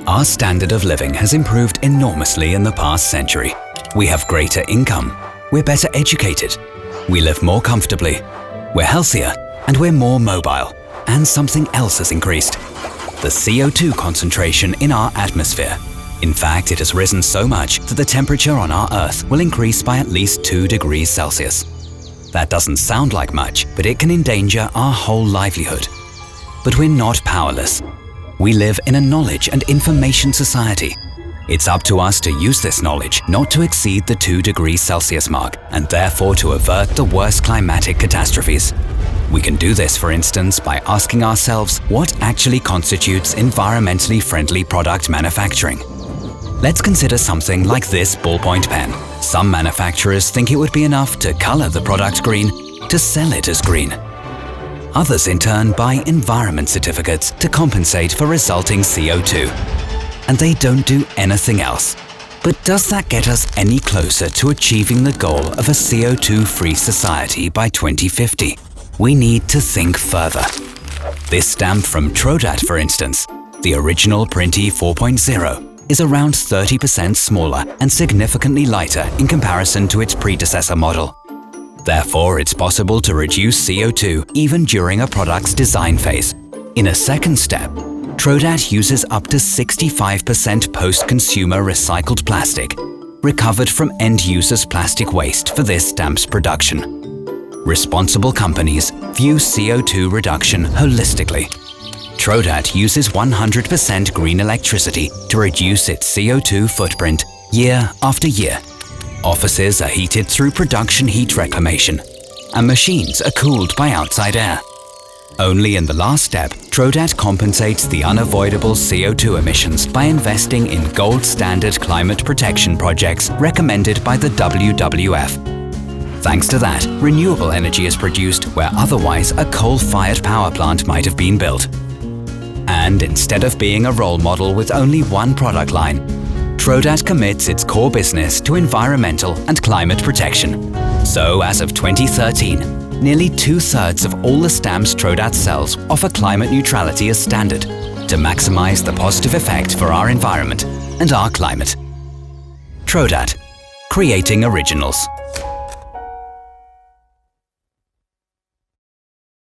Our standard of living has improved enormously in the past century. We have greater income, we're better educated, we live more comfortably, we're healthier, and we're more mobile. And something else has increased: the CO2 concentration in our atmosphere. In fact, it has risen so much that the temperature on our Earth will increase by at least 2 degrees Celsius. That doesn't sound like much, but it can endanger our whole livelihood. But we're not powerless. We live in a knowledge and information society. It's up to us to use this knowledge not to exceed the 2 degrees Celsius mark, and therefore to avert the worst climatic catastrophes. We can do this, for instance, by asking ourselves what actually constitutes environmentally friendly product manufacturing. Let's consider something like this ballpoint pen. Some manufacturers think it would be enough to color the product green to sell it as green. Others in turn buy environment certificates to compensate for resulting CO2. And they don't do anything else. But does that get us any closer to achieving the goal of a CO2-free society by 2050? We need to think further. This stamp from Trodat, for instance, the original Printy 4.0, is around 30% smaller and significantly lighter in comparison to its predecessor model. Therefore, it's possible to reduce CO2 even during a product's design phase. In a second step, Trodat uses up to 65% post-consumer recycled plastic, recovered from end users' plastic waste for this stamp's production. Responsible companies view CO2 reduction holistically. Trodat uses 100% green electricity to reduce its CO2 footprint year after year. Offices are heated through production heat reclamation, and machines are cooled by outside air. Only in the last step, Trodat compensates the unavoidable CO2 emissions by investing in gold standard climate protection projects recommended by the WWF. Thanks to that, renewable energy is produced where otherwise a coal-fired power plant might have been built. And instead of being a role model with only one product line, Trodat commits its core business to environmental and climate protection. So as of 2013, nearly 2/3 of all the stamps Trodat sells offer climate neutrality as standard, to maximize the positive effect for our environment and our climate. Trodat, creating originals.